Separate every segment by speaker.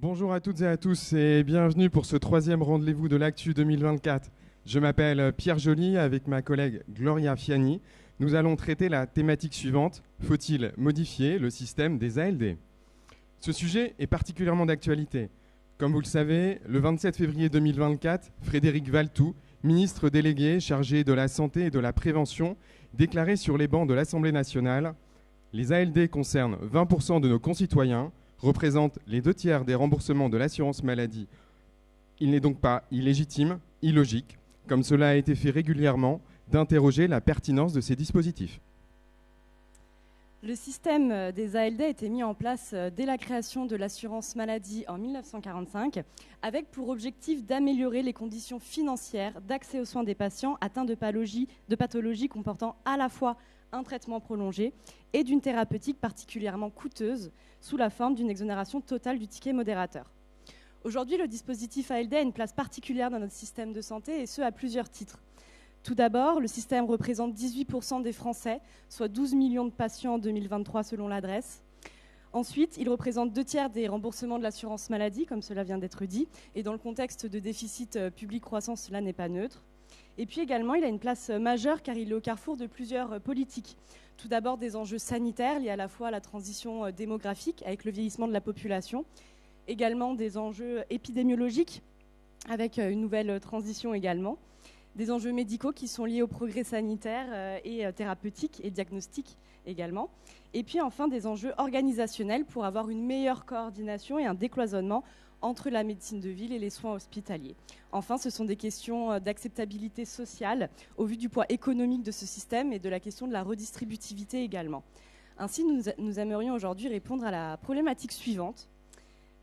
Speaker 1: Bonjour à toutes et à tous et bienvenue pour ce troisième rendez-vous de l'Actu 2024. Je m'appelle Pierre Joly avec ma collègue Gloria Fiani. Nous allons traiter la thématique suivante: faut-il modifier le système des ALD? Ce sujet est particulièrement d'actualité. Comme vous le savez, le 27 février 2024, Frédéric Valletoux, ministre délégué chargé de la santé et de la prévention, déclarait sur les bancs de l'Assemblée nationale: les ALD concernent 20% de nos concitoyens, représentent les 2/3 des remboursements de l'assurance maladie. Il n'est donc pas illégitime, illogique, comme cela a été fait régulièrement, d'interroger la pertinence de ces dispositifs.
Speaker 2: Le système des ALD a été mis en place dès la création de l'assurance maladie en 1945, avec pour objectif d'améliorer les conditions financières d'accès aux soins des patients atteints de pathologies comportant à la fois un traitement prolongé et d'une thérapeutique particulièrement coûteuse, sous la forme d'une exonération totale du ticket modérateur. Aujourd'hui, le dispositif ALD a une place particulière dans notre système de santé, et ce à plusieurs titres. Tout d'abord, le système représente 18% des Français, soit 12 millions de patients en 2023 selon l'adresse. Ensuite, il représente 2/3 des remboursements de l'assurance maladie, comme cela vient d'être dit, et dans le contexte de déficit public croissant, cela n'est pas neutre. Et puis également, il a une place majeure car il est au carrefour de plusieurs politiques. Tout d'abord, des enjeux sanitaires liés à la fois à la transition démographique avec le vieillissement de la population, également des enjeux épidémiologiques avec une nouvelle transition également, des enjeux médicaux qui sont liés au progrès sanitaire et thérapeutique et diagnostique également, et puis enfin des enjeux organisationnels pour avoir une meilleure coordination et un décloisonnement entre la médecine de ville et les soins hospitaliers. Enfin, ce sont des questions d'acceptabilité sociale au vu du poids économique de ce système et de la question de la redistributivité également. Ainsi, nous aimerions aujourd'hui répondre à la problématique suivante.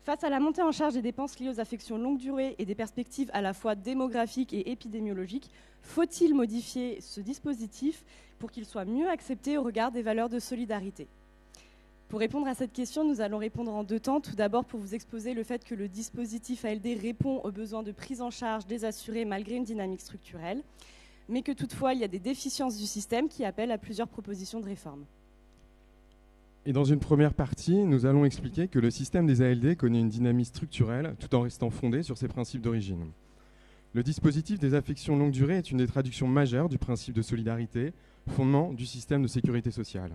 Speaker 2: Face à la montée en charge des dépenses liées aux affections longue durée et des perspectives à la fois démographiques et épidémiologiques, faut-il modifier ce dispositif pour qu'il soit mieux accepté au regard des valeurs de solidarité ? Pour répondre à cette question, nous allons répondre en deux temps. Tout d'abord, pour vous exposer le fait que le dispositif ALD répond aux besoins de prise en charge des assurés malgré une dynamique structurelle, mais que toutefois, il y a des déficiences du système qui appellent à plusieurs propositions de réforme.
Speaker 1: Et dans une première partie, nous allons expliquer que le système des ALD connaît une dynamique structurelle tout en restant fondé sur ses principes d'origine. Le dispositif des affections longue durée est une des traductions majeures du principe de solidarité, fondement du système de sécurité sociale.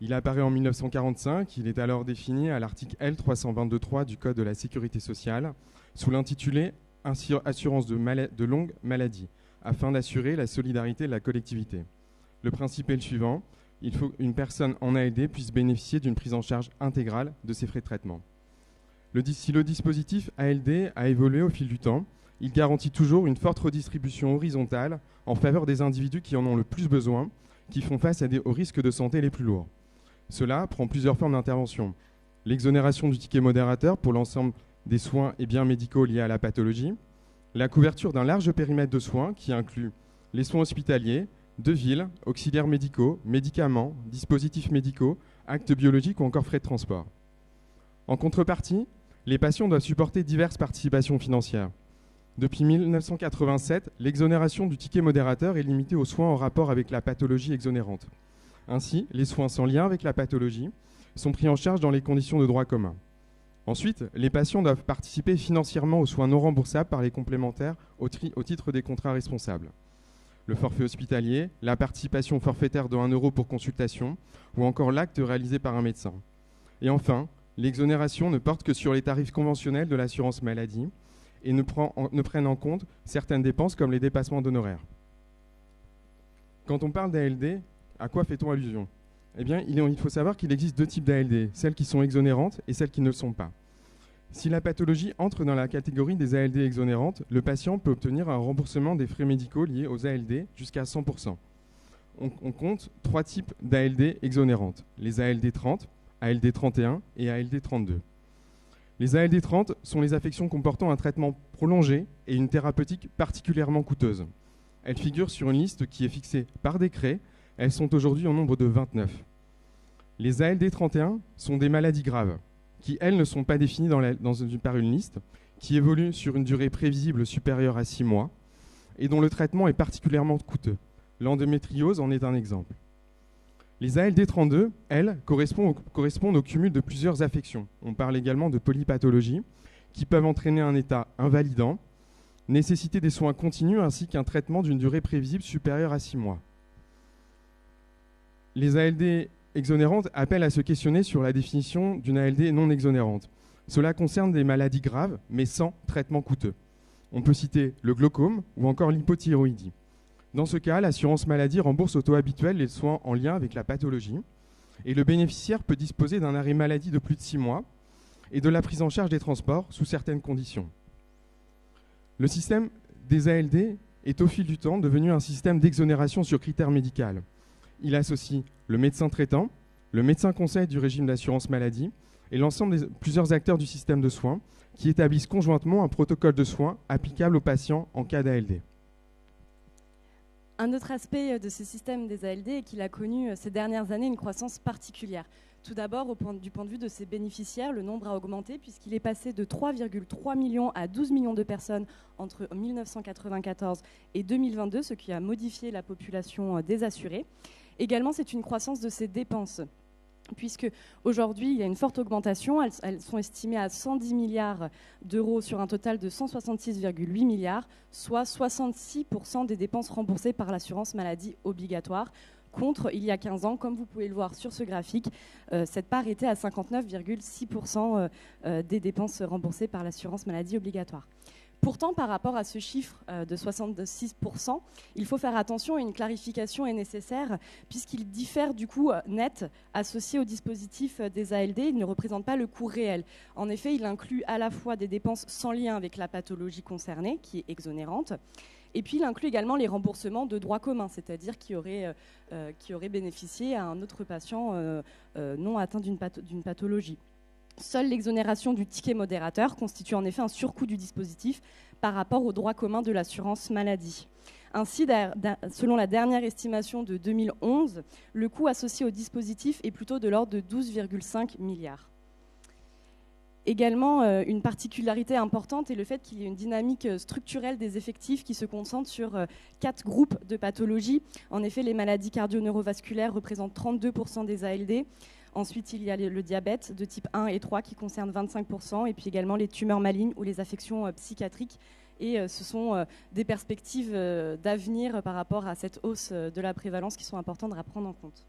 Speaker 1: Il apparaît en 1945, il est alors défini à l'article L322.3 du Code de la sécurité sociale sous l'intitulé « Assurance de longue maladie » afin d'assurer la solidarité de la collectivité. Le principe est le suivant: il faut qu'une personne en ALD puisse bénéficier d'une prise en charge intégrale de ses frais de traitement. Si le dispositif ALD a évolué au fil du temps, il garantit toujours une forte redistribution horizontale en faveur des individus qui en ont le plus besoin, qui font face aux risques de santé les plus lourds. Cela prend plusieurs formes d'intervention. L'exonération du ticket modérateur pour l'ensemble des soins et biens médicaux liés à la pathologie, la couverture d'un large périmètre de soins qui inclut les soins hospitaliers, de ville, auxiliaires médicaux, médicaments, dispositifs médicaux, actes biologiques ou encore frais de transport. En contrepartie, les patients doivent supporter diverses participations financières. Depuis 1987, l'exonération du ticket modérateur est limitée aux soins en rapport avec la pathologie exonérante. Ainsi, les soins sans lien avec la pathologie sont pris en charge dans les conditions de droit commun. Ensuite, les patients doivent participer financièrement aux soins non remboursables par les complémentaires au titre des contrats responsables. Le forfait hospitalier, la participation forfaitaire de 1 € pour consultation ou encore l'acte réalisé par un médecin. Et enfin, l'exonération ne porte que sur les tarifs conventionnels de l'assurance maladie et ne prennent en compte certaines dépenses comme les dépassements d'honoraires. Quand on parle d'ALD, à quoi fait-on allusion ? Eh bien, il faut savoir qu'il existe deux types d'ALD, celles qui sont exonérantes et celles qui ne le sont pas. Si la pathologie entre dans la catégorie des ALD exonérantes, le patient peut obtenir un remboursement des frais médicaux liés aux ALD jusqu'à 100%. On compte trois types d'ALD exonérantes: les ALD 30, ALD 31 et ALD 32. Les ALD 30 sont les affections comportant un traitement prolongé et une thérapeutique particulièrement coûteuse. Elles figurent sur une liste qui est fixée par décret. Elles sont aujourd'hui au nombre de 29. Les ALD 31 sont des maladies graves qui, elles, ne sont pas définies par une liste, qui évoluent sur une durée prévisible supérieure à 6 mois et dont le traitement est particulièrement coûteux. L'endométriose en est un exemple. Les ALD 32, elles, correspondent au cumul de plusieurs affections. On parle également de polypathologies qui peuvent entraîner un état invalidant, nécessiter des soins continus ainsi qu'un traitement d'une durée prévisible supérieure à 6 mois. Les ALD exonérantes appellent à se questionner sur la définition d'une ALD non exonérante. Cela concerne des maladies graves, mais sans traitement coûteux. On peut citer le glaucome ou encore l'hypothyroïdie. Dans ce cas, l'assurance maladie rembourse au taux habituel les soins en lien avec la pathologie et le bénéficiaire peut disposer d'un arrêt maladie de plus de 6 mois et de la prise en charge des transports sous certaines conditions. Le système des ALD est au fil du temps devenu un système d'exonération sur critères médicaux. Il associe le médecin traitant, le médecin conseil du régime d'assurance maladie et l'ensemble des plusieurs acteurs du système de soins qui établissent conjointement un protocole de soins applicable aux patients en cas d'ALD.
Speaker 2: Un autre aspect de ce système des ALD est qu'il a connu ces dernières années une croissance particulière. Tout d'abord, du point de vue de ses bénéficiaires, le nombre a augmenté puisqu'il est passé de 3,3 millions à 12 millions de personnes entre 1994 et 2022, ce qui a modifié la population des assurés. Également, c'est une croissance de ses dépenses, puisque aujourd'hui, il y a une forte augmentation. Elles sont estimées à 110 milliards d'euros sur un total de 166,8 milliards, soit 66% des dépenses remboursées par l'assurance maladie obligatoire. Contre, il y a 15 ans, comme vous pouvez le voir sur ce graphique, cette part était à 59,6% des dépenses remboursées par l'assurance maladie obligatoire. Pourtant, par rapport à ce chiffre de 66%, il faut faire attention et une clarification est nécessaire puisqu'il diffère du coût net associé au dispositif des ALD. Il ne représente pas le coût réel. En effet, il inclut à la fois des dépenses sans lien avec la pathologie concernée, qui est exonérante, et puis il inclut également les remboursements de droit commun, c'est-à-dire qui auraient bénéficié à un autre patient non atteint d'une pathologie. Seule l'exonération du ticket modérateur constitue en effet un surcoût du dispositif par rapport au droit commun de l'assurance maladie. Ainsi, selon la dernière estimation de 2011, le coût associé au dispositif est plutôt de l'ordre de 12,5 milliards. Également, une particularité importante est le fait qu'il y ait une dynamique structurelle des effectifs qui se concentre sur 4 groupes de pathologies. En effet, les maladies cardio-neurovasculaires représentent 32% des ALD. Ensuite, il y a le diabète de type 1 et 3 qui concerne 25%, et puis également les tumeurs malignes ou les affections psychiatriques. Et ce sont des perspectives d'avenir par rapport à cette hausse de la prévalence qui sont importantes à prendre en compte.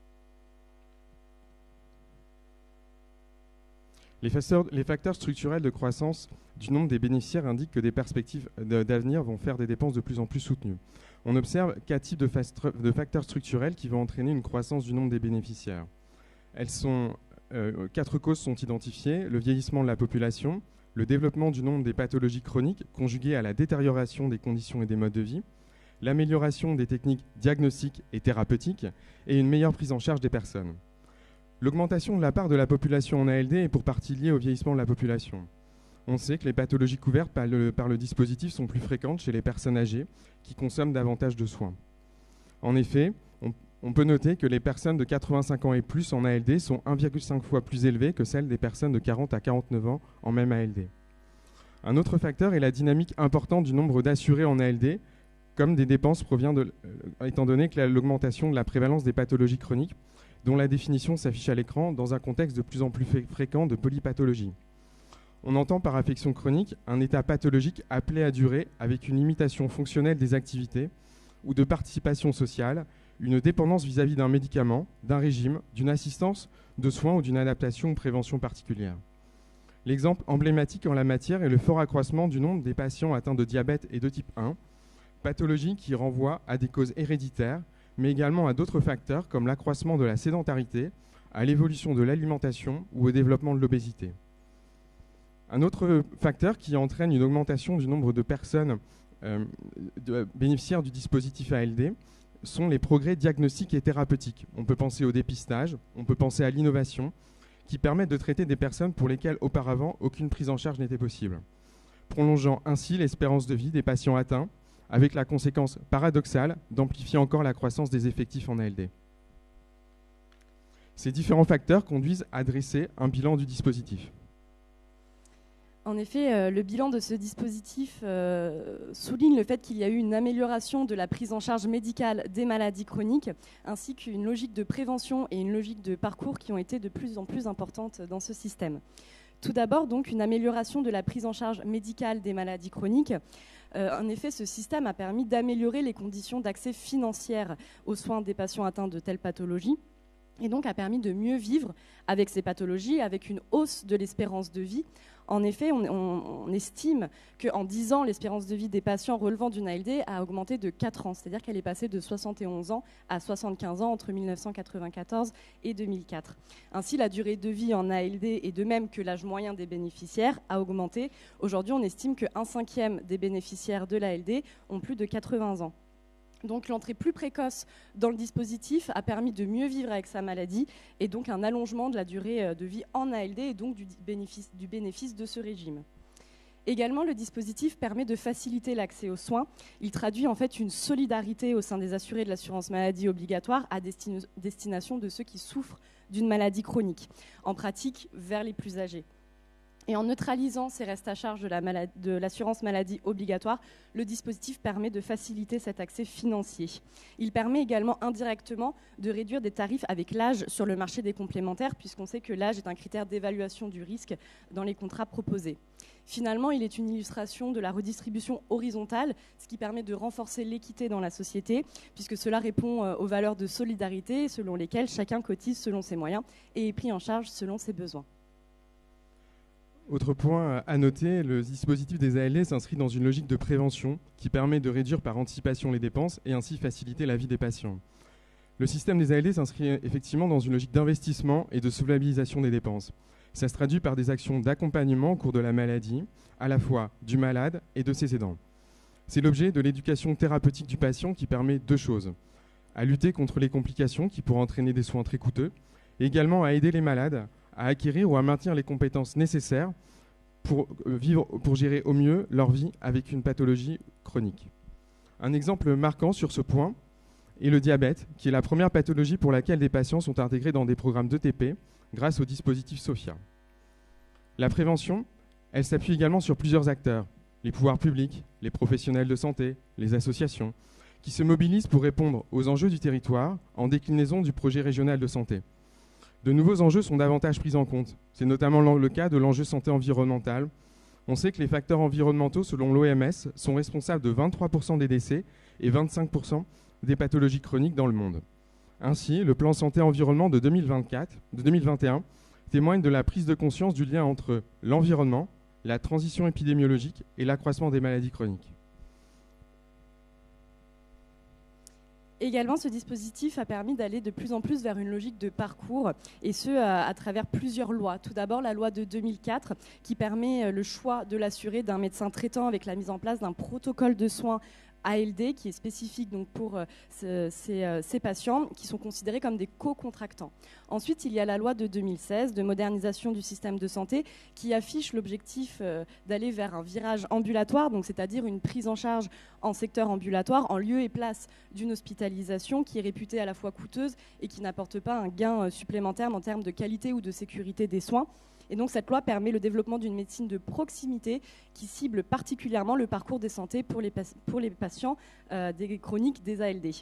Speaker 1: Les facteurs structurels de croissance du nombre des bénéficiaires indiquent que des perspectives d'avenir vont faire des dépenses de plus en plus soutenues. On observe 4 types de facteurs structurels qui vont entraîner une croissance du nombre des bénéficiaires. 4 causes sont identifiées: le vieillissement de la population, le développement du nombre des pathologies chroniques conjugué à la détérioration des conditions et des modes de vie, l'amélioration des techniques diagnostiques et thérapeutiques et une meilleure prise en charge des personnes. L'augmentation de la part de la population en ALD est pour partie liée au vieillissement de la population. On sait que les pathologies couvertes par le dispositif sont plus fréquentes chez les personnes âgées qui consomment davantage de soins. En effet, on peut noter que les personnes de 85 ans et plus en ALD sont 1,5 fois plus élevées que celles des personnes de 40 à 49 ans en même ALD. Un autre facteur est la dynamique importante du nombre d'assurés en ALD, comme des dépenses étant donné que l'augmentation de la prévalence des pathologies chroniques, dont la définition s'affiche à l'écran dans un contexte de plus en plus fréquent de polypathologie. On entend par affection chronique un état pathologique appelé à durer avec une limitation fonctionnelle des activités ou de participation sociale, une dépendance vis-à-vis d'un médicament, d'un régime, d'une assistance de soins ou d'une adaptation ou prévention particulière. L'exemple emblématique en la matière est le fort accroissement du nombre des patients atteints de diabète et de type 1, pathologie qui renvoie à des causes héréditaires, mais également à d'autres facteurs comme l'accroissement de la sédentarité, à l'évolution de l'alimentation ou au développement de l'obésité. Un autre facteur qui entraîne une augmentation du nombre de personnes bénéficiaires du dispositif ALD sont les progrès diagnostiques et thérapeutiques. On peut penser au dépistage, on peut penser à l'innovation, qui permettent de traiter des personnes pour lesquelles auparavant aucune prise en charge n'était possible, prolongeant ainsi l'espérance de vie des patients atteints, avec la conséquence paradoxale d'amplifier encore la croissance des effectifs en ALD. Ces différents facteurs conduisent à dresser un bilan du dispositif.
Speaker 2: En effet, le bilan de ce dispositif souligne le fait qu'il y a eu une amélioration de la prise en charge médicale des maladies chroniques, ainsi qu'une logique de prévention et une logique de parcours qui ont été de plus en plus importantes dans ce système. Tout d'abord, donc, une amélioration de la prise en charge médicale des maladies chroniques. En effet, ce système a permis d'améliorer les conditions d'accès financières aux soins des patients atteints de telles pathologies, et donc a permis de mieux vivre avec ces pathologies, avec une hausse de l'espérance de vie. En effet, on estime qu'en 10 ans, l'espérance de vie des patients relevant d'une ALD a augmenté de 4 ans, c'est-à-dire qu'elle est passée de 71 ans à 75 ans entre 1994 et 2004. Ainsi, la durée de vie en ALD, et de même que l'âge moyen des bénéficiaires, a augmenté. Aujourd'hui, on estime qu'un cinquième des bénéficiaires de l'ALD ont plus de 80 ans. Donc l'entrée plus précoce dans le dispositif a permis de mieux vivre avec sa maladie et donc un allongement de la durée de vie en ALD et donc du bénéfice de ce régime. Également, le dispositif permet de faciliter l'accès aux soins. Il traduit en fait une solidarité au sein des assurés de l'assurance maladie obligatoire à destination de ceux qui souffrent d'une maladie chronique, en pratique vers les plus âgés. Et en neutralisant ces restes à charge de l'assurance maladie obligatoire, le dispositif permet de faciliter cet accès financier. Il permet également indirectement de réduire des tarifs avec l'âge sur le marché des complémentaires, puisqu'on sait que l'âge est un critère d'évaluation du risque dans les contrats proposés. Finalement, il est une illustration de la redistribution horizontale, ce qui permet de renforcer l'équité dans la société, puisque cela répond aux valeurs de solidarité selon lesquelles chacun cotise selon ses moyens et est pris en charge selon ses besoins.
Speaker 1: Autre point à noter, le dispositif des ALD s'inscrit dans une logique de prévention qui permet de réduire par anticipation les dépenses et ainsi faciliter la vie des patients. Le système des ALD s'inscrit effectivement dans une logique d'investissement et de solvabilisation des dépenses. Ça se traduit par des actions d'accompagnement au cours de la maladie, à la fois du malade et de ses aidants. C'est l'objet de l'éducation thérapeutique du patient qui permet deux choses: à lutter contre les complications qui pourraient entraîner des soins très coûteux, et également à aider les malades à acquérir ou à maintenir les compétences nécessaires pour gérer au mieux leur vie avec une pathologie chronique. Un exemple marquant sur ce point est le diabète, qui est la première pathologie pour laquelle des patients sont intégrés dans des programmes d'ETP grâce au dispositif SOFIA. La prévention, elle s'appuie également sur plusieurs acteurs, les pouvoirs publics, les professionnels de santé, les associations, qui se mobilisent pour répondre aux enjeux du territoire en déclinaison du projet régional de santé. De nouveaux enjeux sont davantage pris en compte. C'est notamment le cas de l'enjeu santé environnementale. On sait que les facteurs environnementaux, selon l'OMS, sont responsables de 23% des décès et 25% des pathologies chroniques dans le monde. Ainsi, le plan santé-environnement de 2021 témoigne de la prise de conscience du lien entre l'environnement, la transition épidémiologique et l'accroissement des maladies chroniques.
Speaker 2: Également, ce dispositif a permis d'aller de plus en plus vers une logique de parcours, et ce, à travers plusieurs lois. Tout d'abord, la loi de 2004, qui permet le choix de l'assuré d'un médecin traitant avec la mise en place d'un protocole de soins ALD qui est spécifique donc pour ces patients qui sont considérés comme des co-contractants. Ensuite, il y a la loi de 2016 de modernisation du système de santé qui affiche l'objectif d'aller vers un virage ambulatoire, donc c'est-à-dire une prise en charge en secteur ambulatoire en lieu et place d'une hospitalisation qui est réputée à la fois coûteuse et qui n'apporte pas un gain supplémentaire en termes de qualité ou de sécurité des soins. Et donc cette loi permet le développement d'une médecine de proximité qui cible particulièrement le parcours de santé pour les patients des chroniques des ALD.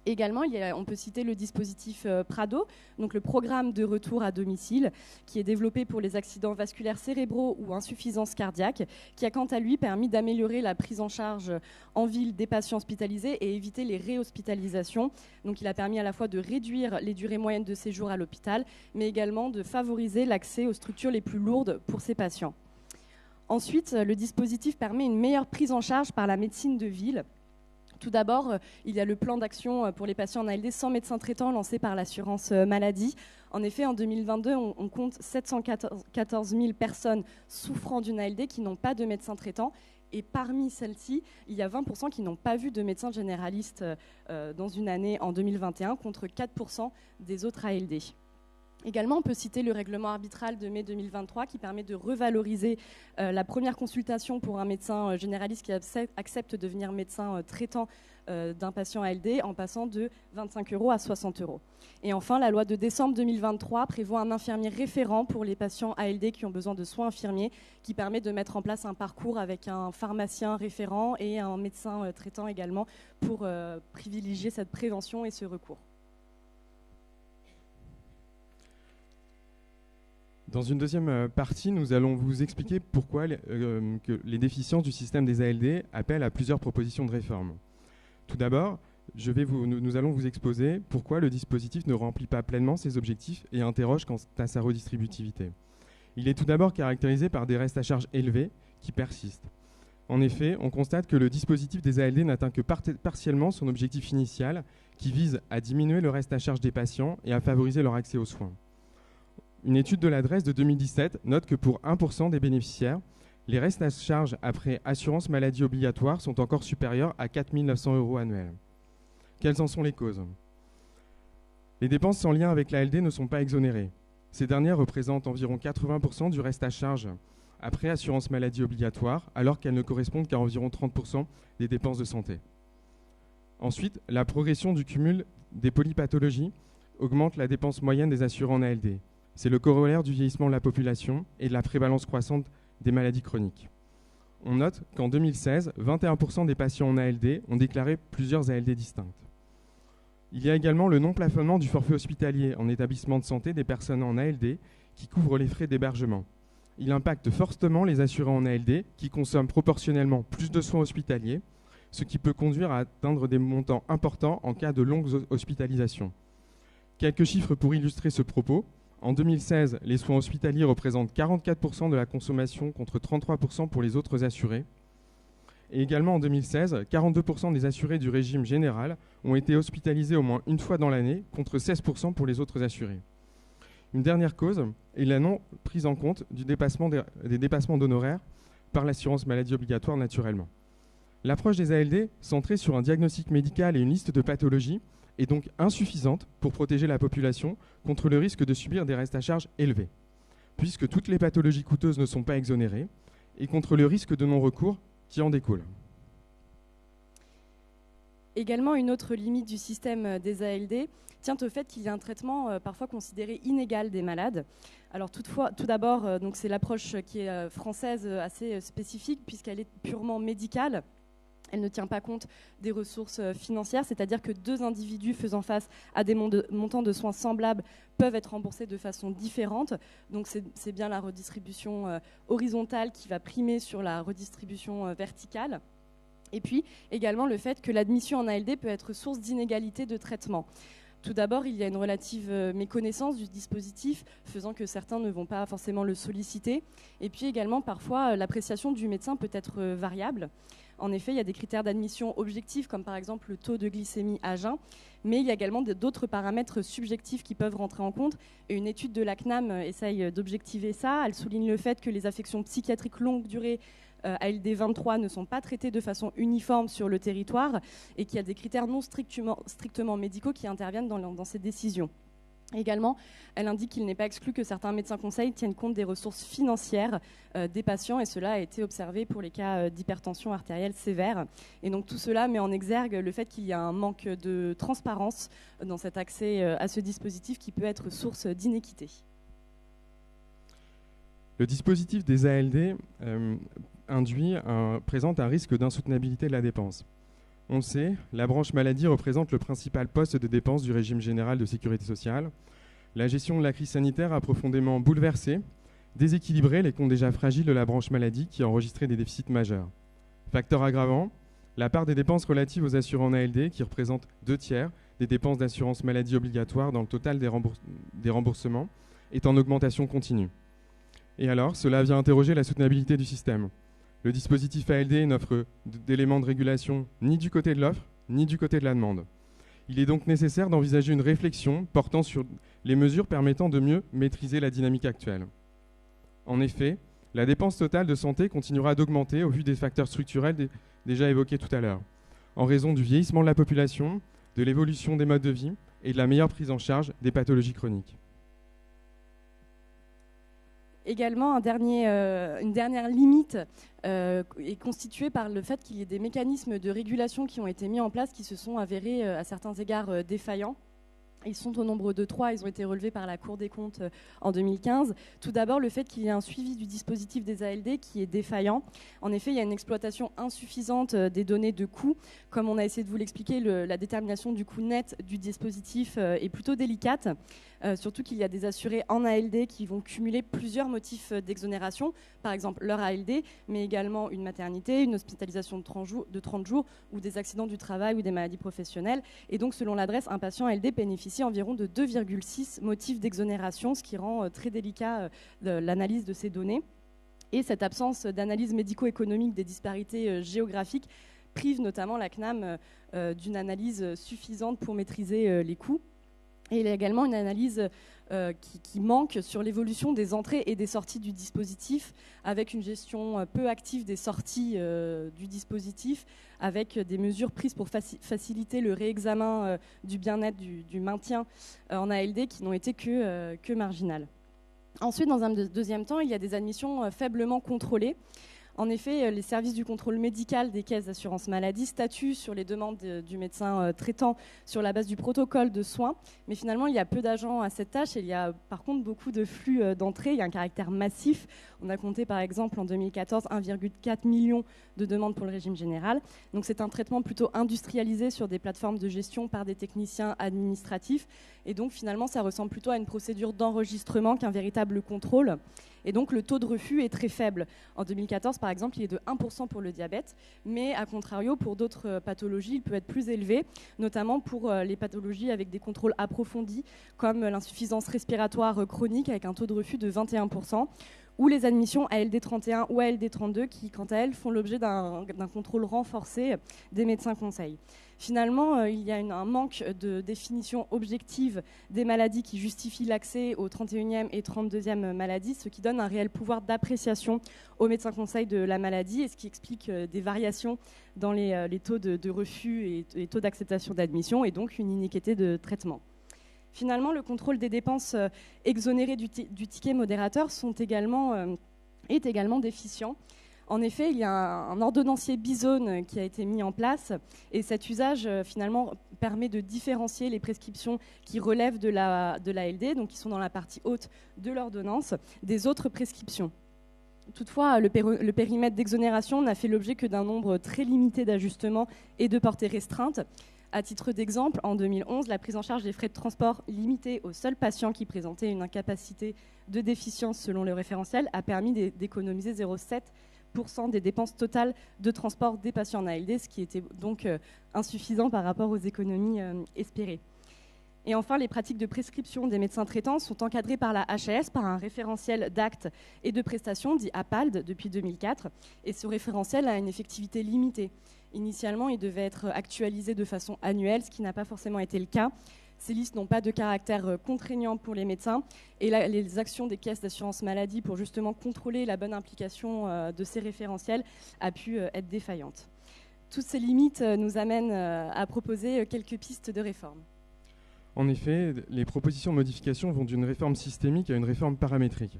Speaker 2: Également, on peut citer le dispositif PRADO, donc le programme de retour à domicile, qui est développé pour les accidents vasculaires cérébraux ou insuffisances cardiaques, qui a quant à lui permis d'améliorer la prise en charge en ville des patients hospitalisés et éviter les réhospitalisations. Donc il a permis à la fois de réduire les durées moyennes de séjour à l'hôpital, mais également de favoriser l'accès aux structures les plus lourdes pour ces patients. Ensuite, le dispositif permet une meilleure prise en charge par la médecine de ville. Tout d'abord, il y a le plan d'action pour les patients en ALD sans médecin traitant lancé par l'assurance maladie. En effet, en 2022, on compte 714 000 personnes souffrant d'une ALD qui n'ont pas de médecin traitant. Et parmi celles-ci, il y a 20% qui n'ont pas vu de médecin généraliste dans une année en 2021 contre 4% des autres ALD. Également, on peut citer le règlement arbitral de mai 2023 qui permet de revaloriser la première consultation pour un médecin généraliste qui accepte de devenir médecin traitant d'un patient ALD en passant de 25 € à 60 €. Et enfin, la loi de décembre 2023 prévoit un infirmier référent pour les patients ALD qui ont besoin de soins infirmiers, qui permet de mettre en place un parcours avec un pharmacien référent et un médecin traitant également pour privilégier cette prévention et ce recours.
Speaker 1: Dans une deuxième partie, nous allons vous expliquer pourquoi que les déficiences du système des ALD appellent à plusieurs propositions de réforme. Tout d'abord, nous allons vous exposer pourquoi le dispositif ne remplit pas pleinement ses objectifs et interroge quant à sa redistributivité. Il est tout d'abord caractérisé par des restes à charge élevés qui persistent. En effet, on constate que le dispositif des ALD n'atteint que partiellement son objectif initial qui vise à diminuer le reste à charge des patients et à favoriser leur accès aux soins. Une étude de l'adresse de 2017 note que pour 1% des bénéficiaires, les restes à charge après assurance maladie obligatoire sont encore supérieurs à 4 900 € annuels. Quelles en sont les causes? Les dépenses sans lien avec l'ALD ne sont pas exonérées. Ces dernières représentent environ 80% du reste à charge après assurance maladie obligatoire, alors qu'elles ne correspondent qu'à environ 30% des dépenses de santé. Ensuite, la progression du cumul des polypathologies augmente la dépense moyenne des assurés en ALD. C'est le corollaire du vieillissement de la population et de la prévalence croissante des maladies chroniques. On note qu'en 2016, 21% des patients en ALD ont déclaré plusieurs ALD distinctes. Il y a également le non-plafonnement du forfait hospitalier en établissement de santé des personnes en ALD qui couvre les frais d'hébergement. Il impacte fortement les assurés en ALD qui consomment proportionnellement plus de soins hospitaliers, ce qui peut conduire à atteindre des montants importants en cas de longues hospitalisations. Quelques chiffres pour illustrer ce propos. En 2016, les soins hospitaliers représentent 44% de la consommation contre 33% pour les autres assurés. Et également en 2016, 42% des assurés du régime général ont été hospitalisés au moins une fois dans l'année contre 16% pour les autres assurés. Une dernière cause est la non prise en compte des dépassements d'honoraires par l'assurance maladie obligatoire naturellement. L'approche des ALD, centrée sur un diagnostic médical et une liste de pathologies, est donc insuffisante pour protéger la population contre le risque de subir des restes à charge élevés, puisque toutes les pathologies coûteuses ne sont pas exonérées, et contre le risque de non-recours qui en découle.
Speaker 2: Également, une autre limite du système des ALD tient au fait qu'il y a un traitement parfois considéré inégal des malades. Alors toutefois, tout d'abord, c'est l'approche qui est française assez spécifique puisqu'elle est purement médicale. Elle ne tient pas compte des ressources financières, c'est-à-dire que deux individus faisant face à des montants de soins semblables peuvent être remboursés de façon différente. Donc c'est bien la redistribution horizontale qui va primer sur la redistribution verticale. Et puis également le fait que l'admission en ALD peut être source d'inégalité de traitement. Tout d'abord, il y a une relative méconnaissance du dispositif, faisant que certains ne vont pas forcément le solliciter. Et puis également, parfois, l'appréciation du médecin peut être variable. En effet, il y a des critères d'admission objectifs, comme par exemple le taux de glycémie à jeun, mais il y a également d'autres paramètres subjectifs qui peuvent rentrer en compte. Et une étude de la CNAM essaye d'objectiver ça. Elle souligne le fait que les affections psychiatriques longue durée ALD 23 ne sont pas traitées de façon uniforme sur le territoire et qu'il y a des critères non strictement médicaux qui interviennent dans ces décisions. Également, elle indique qu'il n'est pas exclu que certains médecins conseils tiennent compte des ressources financières des patients et cela a été observé pour les cas d'hypertension artérielle sévère. Et donc tout cela met en exergue le fait qu'il y a un manque de transparence dans cet accès à ce dispositif qui peut être source d'inéquité.
Speaker 1: Le dispositif des ALD présente un risque d'insoutenabilité de la dépense. On le sait, la branche maladie représente le principal poste de dépense du régime général de sécurité sociale. La gestion de la crise sanitaire a profondément bouleversé, déséquilibré les comptes déjà fragiles de la branche maladie qui a enregistré des déficits majeurs. Facteur aggravant, la part des dépenses relatives aux assurants en ALD, qui représentent 2/3 des dépenses d'assurance maladie obligatoire dans le total des remboursements, est en augmentation continue. Et alors, cela vient interroger la soutenabilité du système. Le dispositif ALD n'offre d'éléments de régulation ni du côté de l'offre, ni du côté de la demande. Il est donc nécessaire d'envisager une réflexion portant sur les mesures permettant de mieux maîtriser la dynamique actuelle. En effet, la dépense totale de santé continuera d'augmenter au vu des facteurs structurels déjà évoqués tout à l'heure, en raison du vieillissement de la population, de l'évolution des modes de vie et de la meilleure prise en charge des pathologies chroniques.
Speaker 2: Également, une dernière limite est constituée par le fait qu'il y ait des mécanismes de régulation qui ont été mis en place qui se sont avérés à certains égards défaillants. Ils sont au nombre de 3, ils ont été relevés par la Cour des comptes en 2015. Tout d'abord, le fait qu'il y ait un suivi du dispositif des ALD qui est défaillant. En effet, il y a une exploitation insuffisante des données de coût. Comme on a essayé de vous l'expliquer, la détermination du coût net du dispositif est plutôt délicate. Surtout qu'il y a des assurés en ALD qui vont cumuler plusieurs motifs d'exonération, par exemple leur ALD, mais également une maternité, une hospitalisation de 30 jours ou des accidents du travail ou des maladies professionnelles. Et donc, selon l'adresse, un patient ALD bénéficie environ de 2,6 motifs d'exonération, ce qui rend très délicat l'analyse de ces données. Et cette absence d'analyse médico-économique des disparités géographiques prive notamment la CNAM d'une analyse suffisante pour maîtriser les coûts. Et il y a également une analyse qui manque sur l'évolution des entrées et des sorties du dispositif, avec une gestion peu active des sorties du dispositif, avec des mesures prises pour faciliter le réexamen du bien-être, du maintien en ALD qui n'ont été que marginales. Ensuite, dans un deuxième temps, il y a des admissions faiblement contrôlées. En effet, les services du contrôle médical des caisses d'assurance maladie statuent sur les demandes du médecin traitant sur la base du protocole de soins. Mais finalement, il y a peu d'agents à cette tâche et il y a par contre beaucoup de flux d'entrée. Il y a un caractère massif. On a compté par exemple en 2014 1,4 million de demandes pour le régime général. Donc c'est un traitement plutôt industrialisé sur des plateformes de gestion par des techniciens administratifs. Et donc finalement, ça ressemble plutôt à une procédure d'enregistrement qu'un véritable contrôle. Et donc le taux de refus est très faible. En 2014, par exemple, il est de 1% pour le diabète, mais à contrario, pour d'autres pathologies, il peut être plus élevé, notamment pour les pathologies avec des contrôles approfondis, comme l'insuffisance respiratoire chronique, avec un taux de refus de 21%, ou les admissions ALD 31 ou ALD 32, qui, quant à elles, font l'objet d'un contrôle renforcé des médecins conseils. Finalement, il y a un manque de définition objective des maladies qui justifient l'accès aux 31e et 32e maladies, ce qui donne un réel pouvoir d'appréciation aux médecins conseils de la maladie et ce qui explique des variations dans les taux de refus et taux d'acceptation d'admission et donc une iniquité de traitement. Finalement, le contrôle des dépenses exonérées du ticket modérateur est également déficient. En effet, il y a un ordonnancier Bizone qui a été mis en place et cet usage finalement permet de différencier les prescriptions qui relèvent de l'ALD, donc qui sont dans la partie haute de l'ordonnance, des autres prescriptions. Toutefois, le périmètre d'exonération n'a fait l'objet que d'un nombre très limité d'ajustements et de portée restreinte. À titre d'exemple, en 2011, la prise en charge des frais de transport limitée aux seuls patients qui présentaient une incapacité de déficience selon le référentiel a permis d'économiser 0,7% des dépenses totales de transport des patients en ALD, ce qui était donc insuffisant par rapport aux économies espérées. Et enfin, les pratiques de prescription des médecins traitants sont encadrées par la HAS, par un référentiel d'actes et de prestations, dit APALD, depuis 2004. Et ce référentiel a une effectivité limitée. Initialement, il devait être actualisé de façon annuelle, ce qui n'a pas forcément été le cas. Ces listes n'ont pas de caractère contraignant pour les médecins et les actions des caisses d'assurance maladie pour justement contrôler la bonne implication de ces référentiels a pu être défaillante. Toutes ces limites nous amènent à proposer quelques pistes de réforme.
Speaker 1: En effet, les propositions de modification vont d'une réforme systémique à une réforme paramétrique.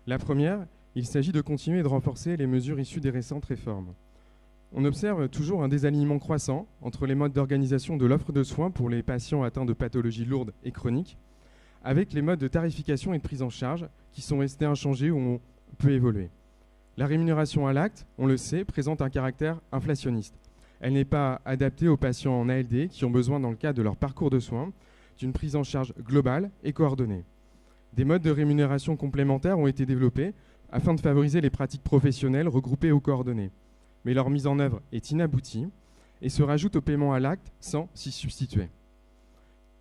Speaker 1: La première, il s'agit de continuer et de renforcer les mesures issues des récentes réformes. On observe toujours un désalignement croissant entre les modes d'organisation de l'offre de soins pour les patients atteints de pathologies lourdes et chroniques, avec les modes de tarification et de prise en charge qui sont restés inchangés ou ont peu évolué. La rémunération à l'acte, on le sait, présente un caractère inflationniste. Elle n'est pas adaptée aux patients en ALD qui ont besoin, dans le cadre de leur parcours de soins, d'une prise en charge globale et coordonnée. Des modes de rémunération complémentaires ont été développés afin de favoriser les pratiques professionnelles regroupées ou coordonnées. Mais leur mise en œuvre est inaboutie et se rajoute au paiement à l'acte sans s'y substituer.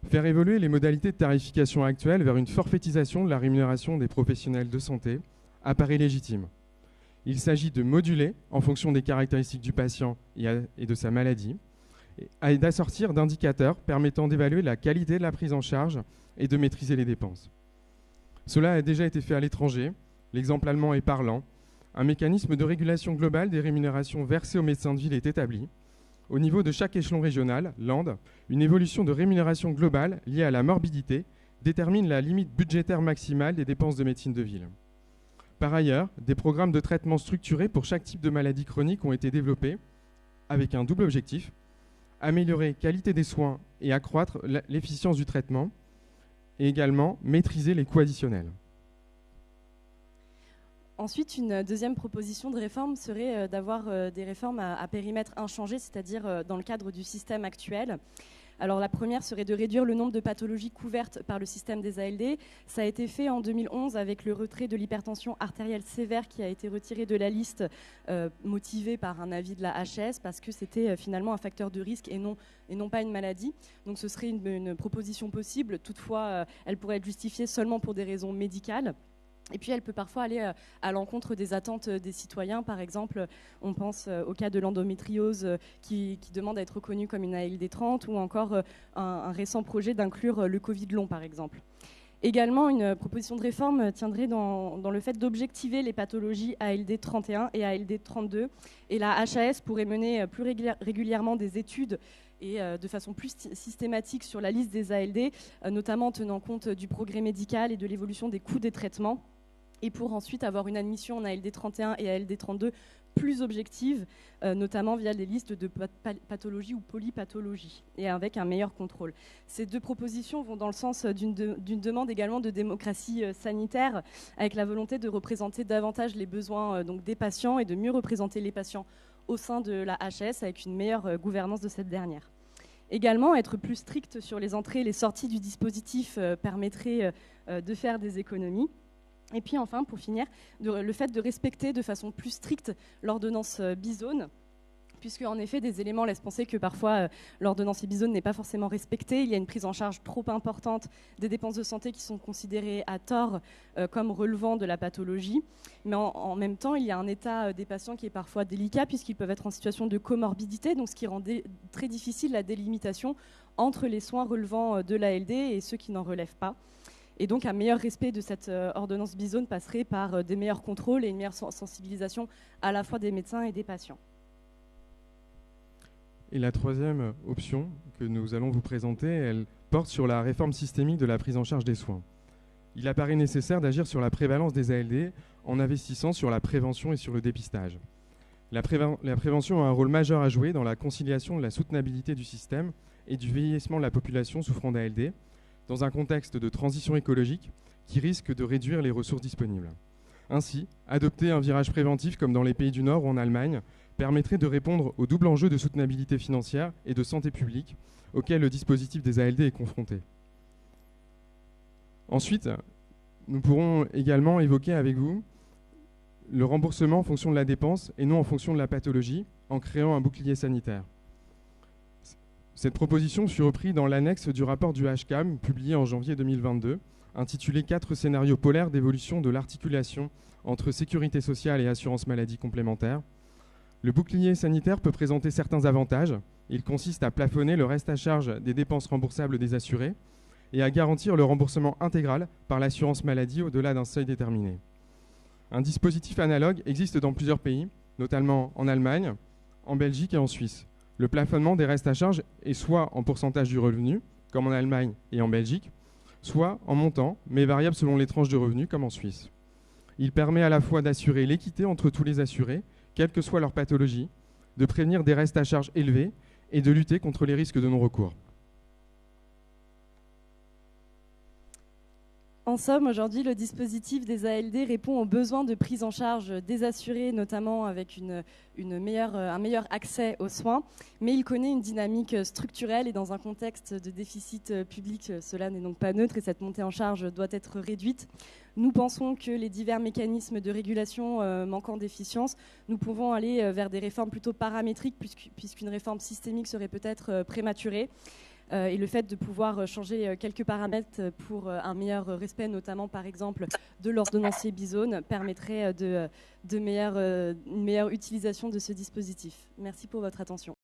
Speaker 1: Faire évoluer les modalités de tarification actuelles vers une forfaitisation de la rémunération des professionnels de santé apparaît légitime. Il s'agit de moduler en fonction des caractéristiques du patient et de sa maladie et d'assortir d'indicateurs permettant d'évaluer la qualité de la prise en charge et de maîtriser les dépenses. Cela a déjà été fait à l'étranger. L'exemple allemand est parlant. Un mécanisme de régulation globale des rémunérations versées aux médecins de ville est établi. Au niveau de chaque échelon régional, Land, une évolution de rémunération globale liée à la morbidité détermine la limite budgétaire maximale des dépenses de médecine de ville. Par ailleurs, des programmes de traitement structurés pour chaque type de maladie chronique ont été développés avec un double objectif: améliorer la qualité des soins et accroître l'efficience du traitement, et également maîtriser les coûts additionnels.
Speaker 2: Ensuite, une deuxième proposition de réforme serait d'avoir des réformes à périmètre inchangé, c'est-à-dire dans le cadre du système actuel. Alors la première serait de réduire le nombre de pathologies couvertes par le système des ALD. Ça a été fait en 2011 avec le retrait de l'hypertension artérielle sévère qui a été retiré de la liste motivé par un avis de la HAS parce que c'était finalement un facteur de risque et non pas une maladie. Donc ce serait une proposition possible. Toutefois, elle pourrait être justifiée seulement pour des raisons médicales. Et puis elle peut parfois aller à l'encontre des attentes des citoyens. Par exemple, on pense au cas de l'endométriose qui demande à être reconnue comme une ALD 30 ou encore un récent projet d'inclure le Covid long par exemple. Également, une proposition de réforme tiendrait dans le fait d'objectiver les pathologies ALD 31 et ALD 32. Et la HAS pourrait mener plus régulièrement des études et de façon plus systématique sur la liste des ALD, notamment en tenant compte du progrès médical et de l'évolution des coûts des traitements, et pour ensuite avoir une admission en ALD 31 et ALD 32 plus objective, notamment via des listes de pathologies ou polypathologies, et avec un meilleur contrôle. Ces deux propositions vont dans le sens d'une demande également de démocratie sanitaire, avec la volonté de représenter davantage les besoins donc des patients et de mieux représenter les patients au sein de la HAS avec une meilleure gouvernance de cette dernière. Également, être plus strict sur les entrées et les sorties du dispositif permettrait de faire des économies. Et puis enfin, pour finir, le fait de respecter de façon plus stricte l'ordonnance Bizone, puisque en effet des éléments laissent penser que parfois l'ordonnance Bizone n'est pas forcément respectée. Il y a une prise en charge trop importante des dépenses de santé qui sont considérées à tort comme relevant de la pathologie. Mais en même temps, il y a un état des patients qui est parfois délicat puisqu'ils peuvent être en situation de comorbidité, donc ce qui rend très difficile la délimitation entre les soins relevant de l'ALD et ceux qui n'en relèvent pas. Et donc un meilleur respect de cette ordonnance Bizone passerait par des meilleurs contrôles et une meilleure sensibilisation à la fois des médecins et des patients.
Speaker 1: Et la troisième option que nous allons vous présenter, elle porte sur la réforme systémique de la prise en charge des soins. Il apparaît nécessaire d'agir sur la prévalence des ALD en investissant sur la prévention et sur le dépistage. La prévention a un rôle majeur à jouer dans la conciliation de la soutenabilité du système et du vieillissement de la population souffrant d'ALD, dans un contexte de transition écologique qui risque de réduire les ressources disponibles. Ainsi, adopter un virage préventif comme dans les pays du Nord ou en Allemagne permettrait de répondre au double enjeu de soutenabilité financière et de santé publique auquel le dispositif des ALD est confronté. Ensuite, nous pourrons également évoquer avec vous le remboursement en fonction de la dépense et non en fonction de la pathologie, en créant un bouclier sanitaire. Cette proposition fut reprise dans l'annexe du rapport du HCAM, publié en janvier 2022, intitulé « 4 scénarios polaires d'évolution de l'articulation entre sécurité sociale et assurance maladie complémentaire ». Le bouclier sanitaire peut présenter certains avantages. Il consiste à plafonner le reste à charge des dépenses remboursables des assurés et à garantir le remboursement intégral par l'assurance maladie au-delà d'un seuil déterminé. Un dispositif analogue existe dans plusieurs pays, notamment en Allemagne, en Belgique et en Suisse. Le plafonnement des restes à charge est soit en pourcentage du revenu, comme en Allemagne et en Belgique, soit en montant, mais variable selon les tranches de revenus, comme en Suisse. Il permet à la fois d'assurer l'équité entre tous les assurés, quelle que soit leur pathologie, de prévenir des restes à charge élevés et de lutter contre les risques de non-recours.
Speaker 2: En somme, aujourd'hui, le dispositif des ALD répond aux besoins de prise en charge des assurés, notamment avec un meilleur accès aux soins, mais il connaît une dynamique structurelle et dans un contexte de déficit public, cela n'est donc pas neutre et cette montée en charge doit être réduite. Nous pensons que les divers mécanismes de régulation manquant d'efficience, nous pouvons aller vers des réformes plutôt paramétriques puisqu'une réforme systémique serait peut-être prématurée. Et le fait de pouvoir changer quelques paramètres pour un meilleur respect, notamment par exemple de l'ordonnancier Bizone, permettrait une meilleure utilisation de ce dispositif. Merci pour votre attention.